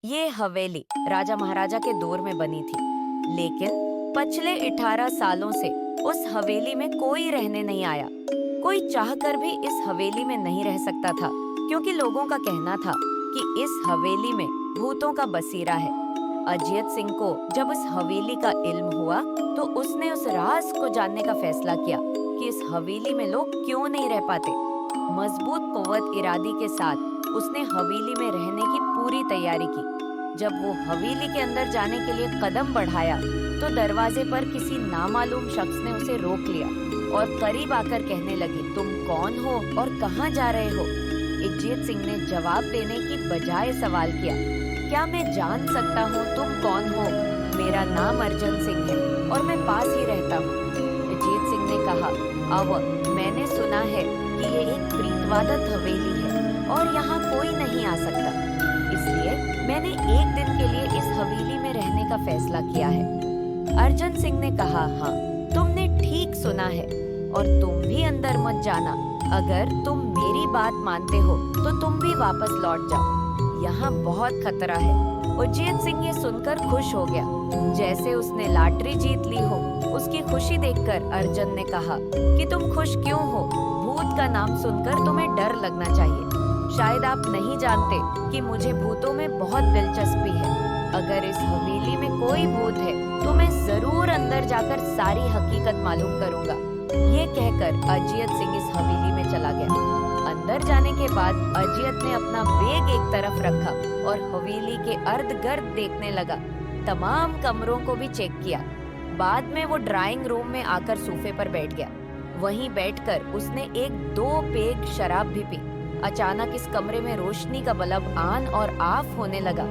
ये हवेली राजा महाराजा के दौर में बनी थी, लेकिन पिछले 18 सालों से उस हवेली में कोई रहने नहीं आया। कोई चाहकर भी इस हवेली में नहीं रह सकता था, क्योंकि लोगों का कहना था कि इस हवेली में भूतों का बसेरा है। अजियत सिंह को जब इस हवेली का इल्म हुआ, तो उसने उस राज को जानने का फैसला किया कि इस हवेली में लोग क्यों नहीं रह पाते। मजबूत कुव्वत इरादी के साथ उसने हवेली में रहने की पूरी तैयारी की। जब वो हवेली के अंदर जाने के लिए कदम बढ़ाया, तो दरवाजे पर किसी नामालूम शख्स ने उसे रोक लिया और करीब आकर कहने लगी, तुम कौन हो और कहाँ जा रहे हो? इज्जत सिंह ने जवाब देने की बजाय सवाल किया, क्या मैं जान सकता हूँ तुम कौन हो? मेरा नाम अर्जन सिंह है और मैं पास ही रहता हूँ। इज्जत सिंह ने कहा, अब मैंने सुना है कि ये एक प्रीतवादत हवेली है और यहाँ कोई नहीं आ सकता, इसलिए मैंने एक दिन के लिए इस हवेली में रहने का फैसला किया है। अर्जन सिंह ने कहा, हाँ, तुमने ठीक सुना है, और तुम भी अंदर मत जाना। अगर तुम मेरी बात मानते हो तो तुम भी वापस लौट जाओ, यहाँ बहुत खतरा है। उज्जैन सिंह ये सुनकर खुश हो गया, जैसे उसने लॉटरी जीत ली हो। उसकी खुशी देखकर अर्जन ने कहा कि तुम खुश क्यों हो? भूत का नाम सुनकर तुम्हें डर लगना चाहिए। शायद आप नहीं जानते कि मुझे भूतों में बहुत दिलचस्पी है। अगर इस हवेली में कोई भूत है तो मैं जरूर अंदर जाकर सारी हकीकत मालूम करूंगा। ये कहकर अजियत सिंह इस हवेली में चला गया। अंदर जाने के बाद अजियत ने अपना बैग एक तरफ रखा और हवेली के अर्ध गिर्द देखने लगा। तमाम कमरों को भी चेक किया। बाद में वो ड्राइंग रूम में आकर सोफे पर बैठ गया। वहीं बैठकर उसने एक दो पेग शराब भी पी। अचानक इस कमरे में रोशनी का बल्ब ऑन और ऑफ होने लगा,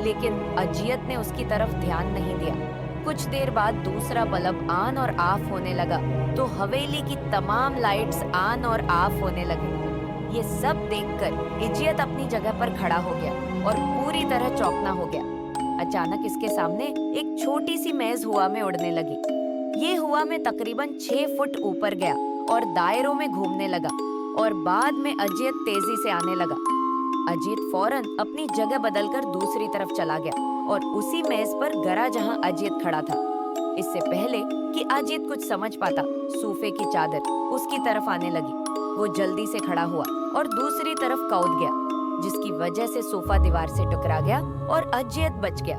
लेकिन अजियत ने उसकी तरफ ध्यान नहीं दिया। कुछ देर बाद दूसरा बल्ब ऑन और ऑफ होने लगा, तो हवेली की तमाम लाइट्स ऑन और ऑफ होने लगे। ये सब देखकर इजियत अपनी जगह पर खड़ा हो गया और पूरी तरह चौंकना हो गया। अचानक इसके सामने एक छोटी सी मेज हवा में उड़ने लगी। ये हवा में तकरीबन 6 फुट ऊपर गया और दायरों में घूमने लगा, और बाद में अजियत तेजी से आने लगा। अजित फौरन अपनी जगह बदलकर दूसरी तरफ चला गया और उसी मेज पर गरा जहां अजित खड़ा था। इससे पहले कि अजित कुछ समझ पाता, सोफे की चादर उसकी तरफ आने लगी। वो जल्दी से खड़ा हुआ और दूसरी तरफ कूद गया, जिसकी वजह से सोफा दीवार से टकरा गया और अजित बच गया।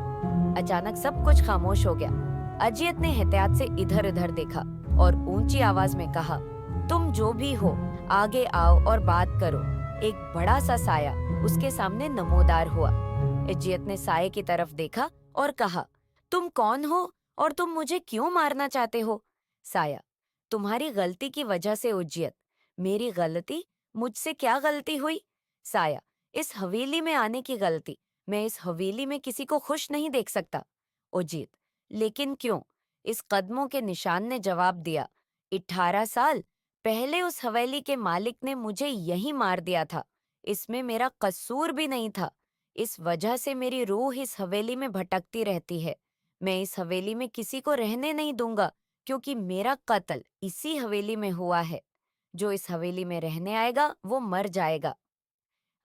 अचानक सब कुछ खामोश हो गया। अजित ने एहतियात से इधर उधर देखा और ऊंची आवाज में कहा, तुम जो भी हो, आगे आओ और बात करो। एक बड़ा सा साया उसके सामने नमोदार हुआ। इज्जत ने साये की तरफ देखा और कहा, तुम कौन हो और तुम मुझे क्यों मारना चाहते हो? साया, तुम्हारी गलती की वजह से उज्जत। मेरी गलती? मुझसे क्या गलती हुई? साया, इस हवेली में आने की गलती। मैं इस हवेली में किसी को खुश नहीं देख सकता। उज्जत, लेकिन क्यों? इस कदमों के निशान ने जवाब दिया, 18 साल पहले उस हवेली के मालिक ने मुझे यहीं मार दिया था। इसमें मेरा कसूर भी नहीं था। इस वजह से मेरी रूह इस हवेली में भटकती रहती है। मैं इस हवेली में किसी को रहने नहीं दूंगा, क्योंकि मेरा कत्ल इसी हवेली में हुआ है। जो इस हवेली में रहने आएगा वो मर जाएगा।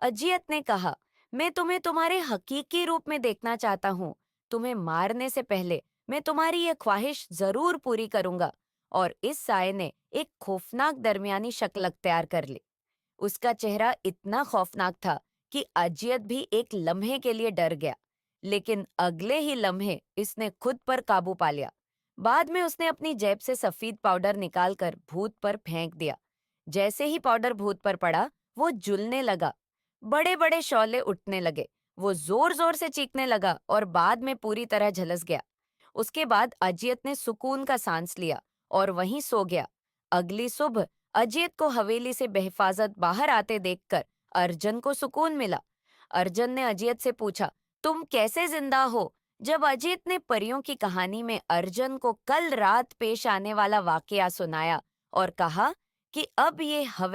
अजियत ने कहा, मैं तुम्हें तुम्हारे हकीकी रूप में देखना चाहता हूँ। तुम्हें मारने से पहले मैं तुम्हारी ये ख्वाहिश जरूर पूरी करूंगा। और इस साये ने एक खौफनाक दरमियानी शक्ल अख्तियार कर ली। उसका चेहरा इतना खौफनाक था कि अजियत भी एक लम्हे के लिए डर गया, लेकिन अगले ही लम्हे इसने खुद पर काबू पा लिया। बाद में उसने अपनी जेब से सफेद पाउडर निकालकर भूत पर फेंक दिया। जैसे ही पाउडर भूत पर पड़ा, वो जुलने लगा। बड़े बड़े शौले उठने लगे। वो जोर जोर से चीखने लगा और बाद में पूरी तरह झलस गया। उसके बाद अजियत ने सुकून का सांस लिया और वहीं सो गया। अगली सुबह अजित को हवेली से बेहिफाजत बाहर आते देखकर अर्जन को सुकून मिला। अर्जन ने अजित से पूछा, तुम कैसे जिंदा हो? जब अजित ने परियों की कहानी में अर्जन को कल रात पेश आने वाला वाकया सुनाया और कहा कि अब ये हवे